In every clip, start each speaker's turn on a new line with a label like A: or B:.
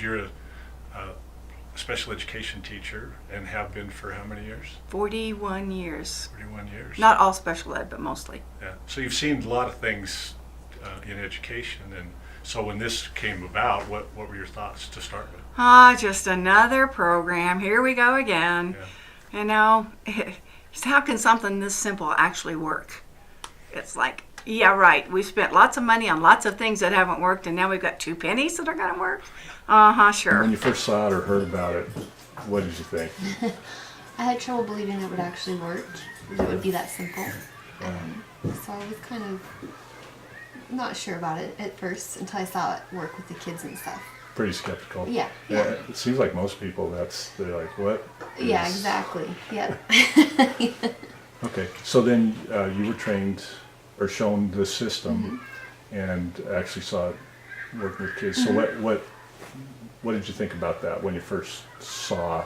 A: because you're a special education teacher and have been for how many years?
B: 41 years.
A: 41 years.
B: Not all special ed, but mostly.
A: Yeah. So you've seen a lot of things in education, and so when this came about, what were your thoughts to start with?
B: Just another program. Here we go again.
A: Yeah.
B: You know, how can something this simple actually work? It's like, yeah, right. We spent lots of money on lots of things that haven't worked, and now we've got 2 pennies that are going to work? Sure.
C: When you first saw it or heard about it, what did you think?
D: I had trouble believing it would actually work, that it would be that simple. So I was kind of not sure about it at first until I saw it work with the kids and stuff.
C: Pretty skeptical.
D: Yeah.
C: It seems like most people, they're like, what?
D: Yeah, exactly. Yeah.
C: Okay, so then you were trained or shown the system and actually saw it working with kids. So what did you think about that when you first saw?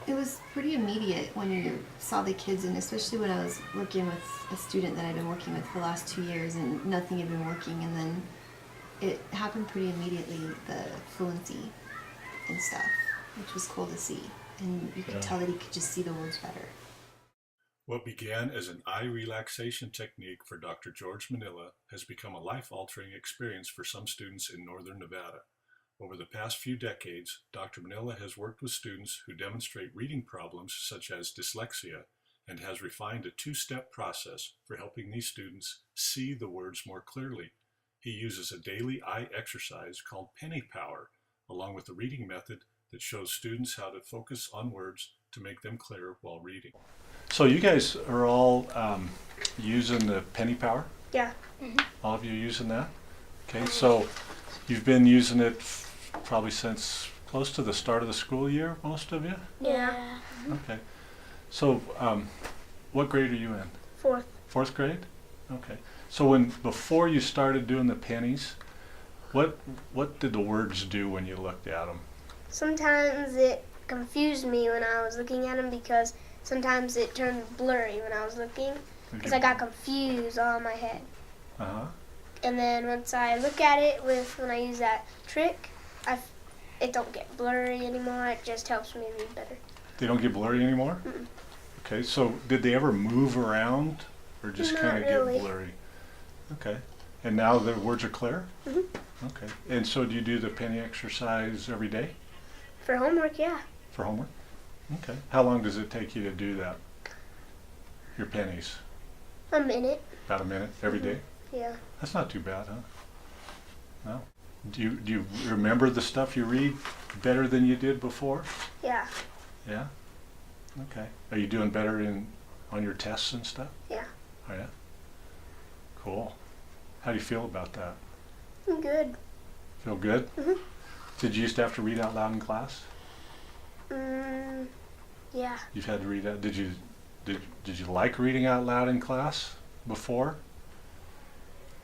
D: It was pretty immediate when you saw the kids, and especially when I was working with a student that I'd been working with for the last 2 years and nothing had been working, and then it happened pretty immediately, the fluency and stuff, which was cool to see. And you could tell that he could just see the words better.
A: What began as an eye relaxation technique for Dr. George Manila has become a life-altering experience for some students in northern Nevada. Over the past few decades, Dr. Manila has worked with students who demonstrate reading problems such as dyslexia and has refined a 2-step process for helping these students see the words more clearly. He uses a daily eye exercise called penny power, along with a reading method that shows students how to focus on words to make them clear while reading. So you guys are all using the penny power?
E: Yeah.
A: All of you using that? Okay, so you've been using it probably since close to the start of the school year, most of you?
E: Yeah.
A: Okay. So what grade are you in?
E: 4th.
A: 4th grade? Okay. So before you started doing the pennies, what did the words do when you looked at them?
E: Sometimes it confused me when I was looking at them because sometimes it turned blurry when I was looking because I got confused all in my head.
A: Uh-huh.
E: And then once I look at it when I use that trick, it don't get blurry anymore. It just helps me read better.
A: They don't get blurry anymore?
E: Mm-mm.
A: Okay, so did they ever move around or just
E: Not
A: kind of
E: really.
A: get blurry? Okay. And now the words are clear?
E: Mhm.
A: Okay. And so do you do the penny exercise every day
E: For homework, yeah.
A: for homework? Okay. How long does it take you to do that? Your pennies?
E: A minute.
A: About a minute every day?
E: Yeah.
A: That's not too bad, huh? No. Do you remember the stuff you read better than you did before?
E: Yeah.
A: Yeah? Okay. Are you doing better on your tests and stuff?
E: Yeah.
A: Oh yeah? Cool. How do you feel about that?
E: I'm good.
A: Feel good?
E: Mhm.
A: Did you used to have to read out loud in class?
E: Yeah.
A: You've had to read out. Did you like reading out loud in class before?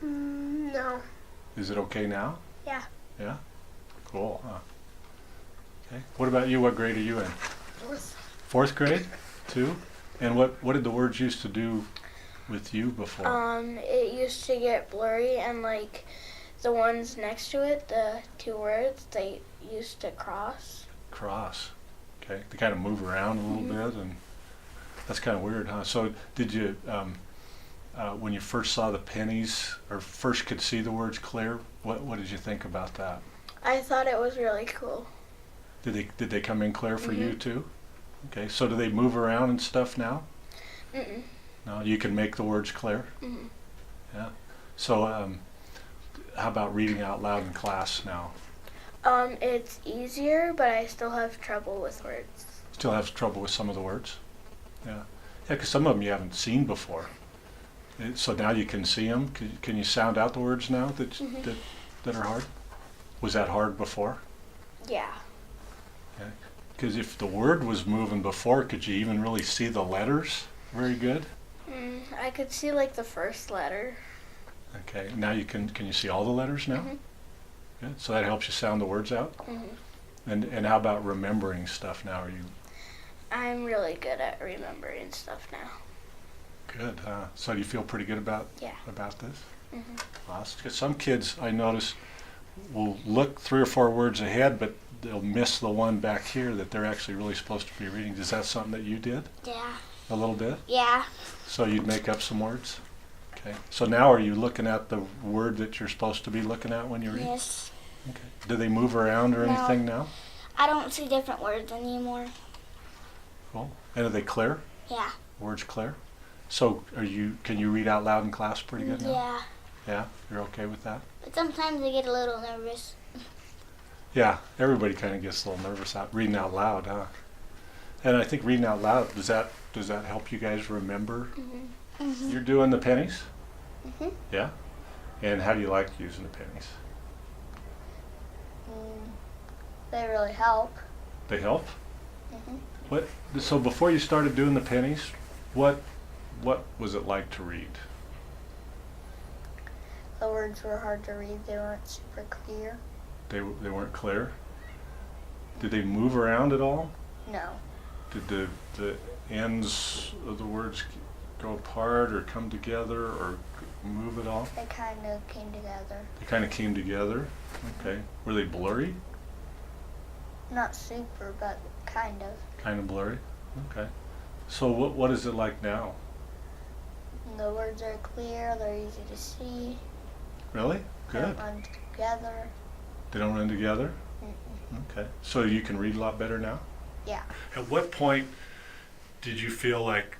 E: No.
A: Is it okay now?
E: Yeah.
A: Yeah? Cool, huh? Okay. What about you? What grade are you in? 4th grade? 2? And what did the words used to do with you before?
F: It used to get blurry, and like the ones next to it, the 2 words, they used to cross.
A: Cross. Okay. They kind of move around a little bit, and that's kind of weird, huh? So did you, when you first saw the pennies, or first could see the words clear, what did you think about that?
F: I thought it was really cool.
A: Did they come in clear for you too? Okay. So do they move around and stuff now?
F: Mm-mm.
A: No, you can make the words clear?
F: Mm-hmm.
A: Yeah. So how about reading out loud in class now?
F: It's easier, but I still have trouble with words.
A: Still have trouble with some of the words? Yeah. Yeah, because some of them you haven't seen before. So now you can see them. Can you sound out the words now that are hard? Was that hard before?
F: Yeah.
A: Okay. Because if the word was moving before, could you even really see the letters very good?
F: I could see like the first letter.
A: Okay. Now you can you see all the letters now? Good. So that helps you sound the words out? And how about remembering stuff now? Are you?
F: I'm really good at remembering stuff now.
A: Good, huh? So do you feel pretty good about
F: Yeah.
A: about this?
F: Mm-hmm.
A: Well, 'cause some kids I notice will look 3 or 4 words ahead, but they'll miss the one back here that they're actually really supposed to be reading. Is that something that you did
F: Yeah.
A: a little bit?
F: Yeah.
A: So you'd make up some words? Okay. So now are you looking at the word that you're supposed to be looking at when you read?
F: Yes.
A: Okay. Do they move around or
F: No.
A: anything now?
F: I don't see different words anymore.
A: Cool. And are they clear?
F: Yeah.
A: Words clear? So can you read out loud in class pretty good now?
F: Yeah.
A: Yeah? You're okay with that?
F: But sometimes I get a little nervous.
A: Yeah, everybody kind of gets a little nervous out reading out loud, huh? And I think reading out loud, does that help you guys remember?
F: Mm-hmm.
A: You're doing the pennies?
F: Mhm.
A: Yeah? And how do you like using the pennies?
F: They really help.
A: They help?
F: Mhm.
A: So before you started doing the pennies, what was it like to read?
F: The words were hard to read. They weren't super clear.
A: They weren't clear? Did they move around at all?
F: No.
A: Did the ends of the words go apart or come together or move at all?
F: They kind of came together.
A: They kind of came together? Okay. Were they blurry?
F: Not super, but kind of.
A: Kind of blurry? Okay. So what is it like now?
F: The words are clear. They're easy to see.
A: Really?
F: They
A: Good.
F: don't run together.
A: They don't run together?
F: Mm-mm.
A: Okay. So you can read a lot better now?
F: Yeah.
A: At what point did you feel like,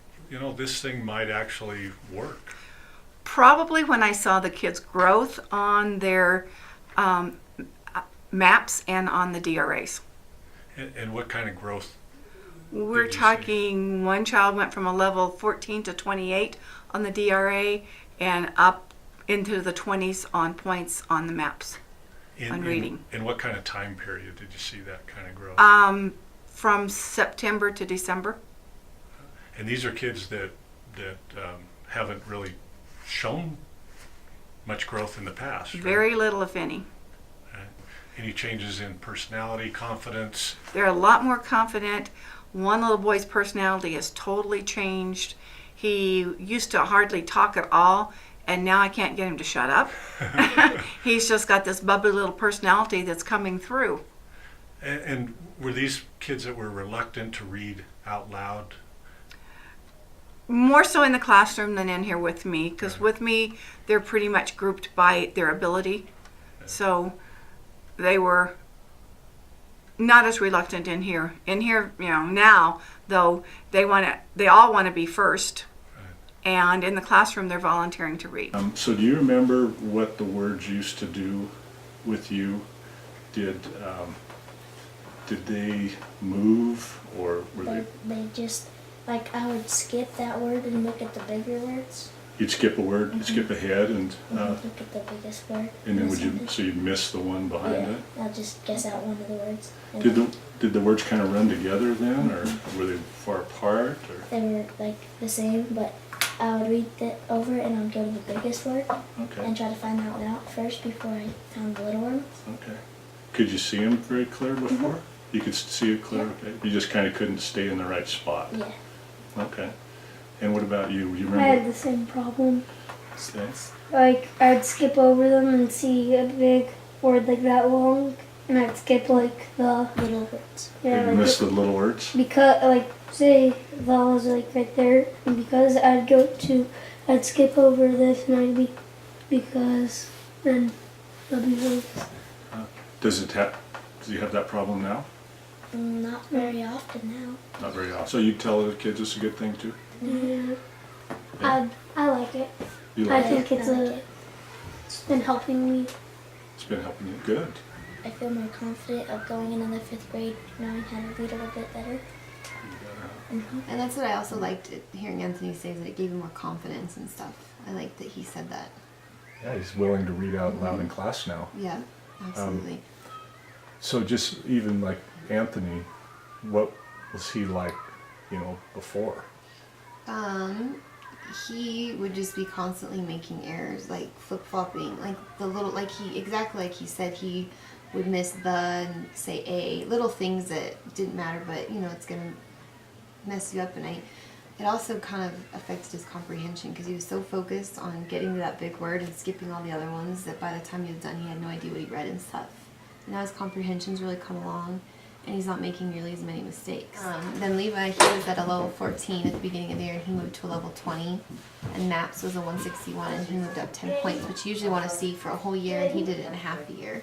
A: this thing might actually work?
B: Probably when I saw the kids' growth on their maps and on the DRAs.
A: And what kind of growth?
B: We're
A: Did you see?
B: talking one child went from a level 14 to 28 on the DRA and up into the 20s on points on the maps on reading.
A: In what kind of time period did you see that kind of growth?
B: From September to December.
A: And these are kids that haven't really shown much growth in the past, right?
B: Very little, if any.
A: Right. Any changes in personality, confidence?
B: They're a lot more confident. One little boy's personality has totally changed. He used to hardly talk at all, and now I can't get him to shut up. He's just got this bubbly little personality that's coming through.
A: And were these kids that were reluctant to read out loud?
B: More so in the classroom than in here with me, because
A: Right.
B: with me, they're pretty much grouped by their ability. So they were not as reluctant in here. In here, now, though, they all want to be first.
A: Right.
B: And in the classroom, they're volunteering to read.
C: So do you remember what the words used to do with you? Did they move or were
G: They just, like, I would skip that word and look at the bigger words.
C: you'd skip a word, skip ahead and
G: Look at the biggest word.
C: then
G: in the
C: would you,
G: sentence.
C: so you'd miss the one behind
G: Yeah,
C: it?
G: I'll just guess out one of the words. And
C: Did the words kind of run together then, or were they far apart? Or?
G: they were, like, the same, but I would read it over and I'd go to the biggest word
C: Okay,
G: and try to find that one out first before I found the little ones.
C: okay. Could you see them very clear before? You could see it clear, okay. You just kind of couldn't stay in the right spot.
G: Yeah.
C: Okay. And what about you? You
H: I had
C: remember?
H: the same problem.
C: Okay.
H: Like, I'd skip over them and see a big word like that long, and I'd skip like the
G: Little words.
H: yeah,
C: You
H: like
C: missed the little words?
H: because like say vowels like right there, and because I'd skip over this and I'd be because then they'll be words.
C: Do you have that problem now?
G: Not very often now.
C: Not very often. So you tell the kids it's a good thing too?
H: Yeah,
C: Yeah.
H: I like it.
C: You
H: I
C: like it?
H: think it's been helping me.
C: It's been helping you. Good.
G: I feel more confident of going into the 5th grade, knowing how to read a little bit better.
D: And that's what I also liked hearing Anthony say, that it gave him more confidence and stuff. I liked that he said that.
C: Yeah, he's willing to read out loud in class now.
D: Yeah, absolutely.
C: So just even like Anthony, what was he like, before?
D: He would just be constantly making errors, like flip-flopping, like exactly like he said, he would miss the and say a, little things that didn't matter, but it's gonna mess you up. And it also kind of affected his comprehension because he was so focused on getting to that big word and skipping all the other ones that by the time he was done, he had no idea what he read and stuff. And now his comprehension's really come along, and he's not making nearly as many mistakes. Then Levi, he was at a level 14 at the beginning of the year, and he moved to a level 20. And MAPS was a 161, and he moved up 10 points, which you usually want to see for a whole year, and he did it in a half a year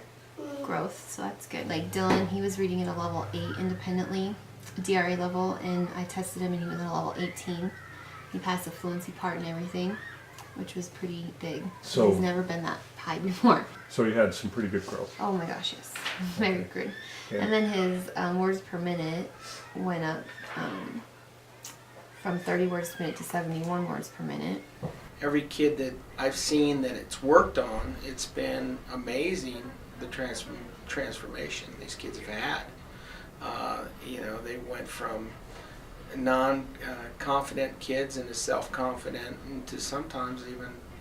D: growth, so that's good. Like Dylan, he was reading at a level 8 independently, DRA level, and I tested him, and he was at a level 18. He passed the fluency part and everything, which was pretty big.
C: So
D: he's never been that high before.
C: So he had some pretty good growth.
D: Oh my gosh, yes. Very good.
C: Yeah.
D: And then his words per minute went up from 30 words per minute to 71 words per minute.
I: Every kid that I've seen that it's worked on, it's been amazing the transformation these kids have had. They went from non-confident kids into self-confident, and to sometimes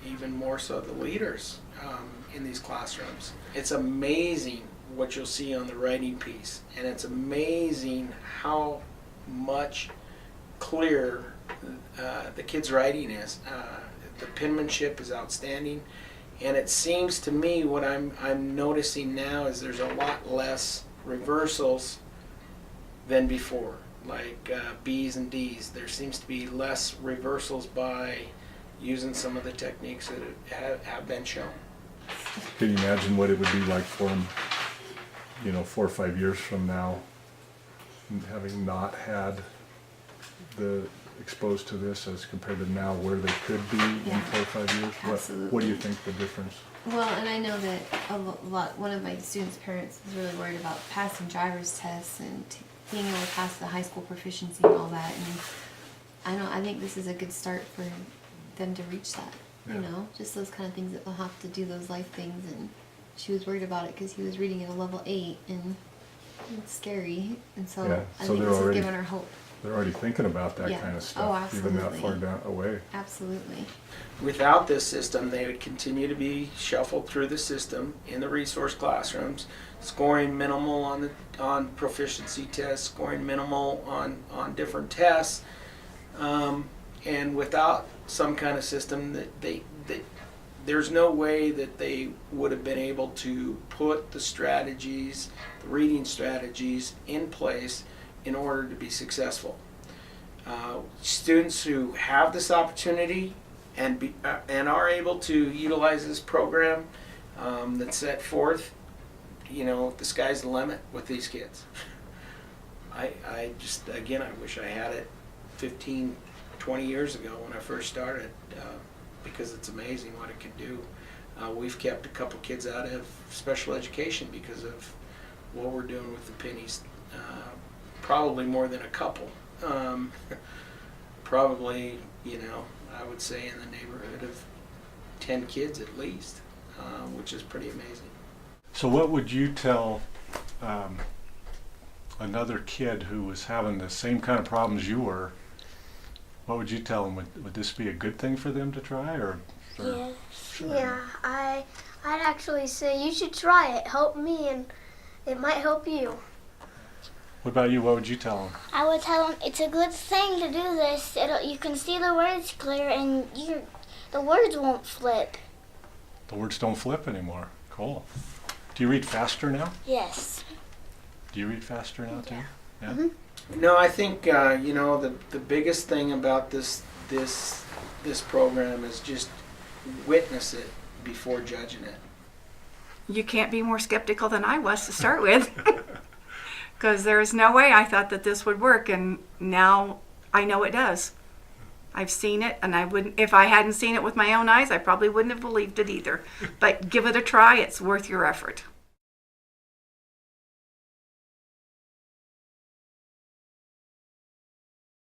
I: even more so the leaders in these classrooms. It's amazing what you'll see on the writing piece, and it's amazing how much clearer the kids' writing is. The penmanship is outstanding, and it seems to me what I'm noticing now is there's a lot less reversals than before, like B's and D's. There seems to be less reversals by using some of the techniques that have been shown.
C: Can you imagine what it would be like for him, 4 or 5 years from now, having not had the exposed to this as compared to now where they could be in 4 or 5 years?
D: Absolutely.
C: What do you think the difference?
D: Well, and I know that one of my students' parents is really worried about passing driver's tests and being able to pass the high school proficiency and all that. And I think this is a good start for them to reach that.
C: Yeah.
D: Just those kind of things that they'll have to do, those life things. And she was worried about it because he was reading at a level 8, and it's scary. And so
C: Yeah,
D: I
C: so
D: think
C: they're
D: this
C: already-
D: is giving her hope.
C: They're already thinking about that
D: Yeah.
C: kind of
D: Oh,
C: stuff, even that far
D: absolutely.
C: down away.
D: Absolutely.
I: Without this system, they would continue to be shuffled through the system in the resource classrooms, scoring minimal on proficiency tests, scoring minimal on different tests, and without some kind of system that there's no way that they would have been able to put the strategies, the reading strategies in place in order to be successful. Students who have this opportunity and are able to utilize this program that's set forth, the sky's the limit with these kids. I just, again, I wish I had it 15, 20 years ago when I first started, because it's amazing what it can do. We've kept a couple kids out of special education because of what we're doing with the pennies. Probably more than a couple. Probably, I would say in the neighborhood of 10 kids at least, which is pretty amazing.
C: So what would you tell another kid who was having the same kind of problems you were? What would you tell them? Would this be a good thing for them to try, or?
E: Yeah. Yeah, I'd actually say you should try it. Help me, and it might help you.
C: What about you? What would you tell them?
G: I would tell them it's a good thing to do this. You can see the words clear, and the words won't flip.
C: The words don't flip anymore. Cool. Do you read faster now?
G: Yes.
C: Do you read faster now too? Yeah.
E: Mm-hmm.
I: No, I think the biggest thing about this program is just witness it before judging it.
B: You can't be more skeptical than I was to start with. Because there's no way I thought that this would work, and now I know it does. I've seen it, and if I hadn't seen it with my own eyes, I probably wouldn't have believed it either. But give it a try, it's worth your effort.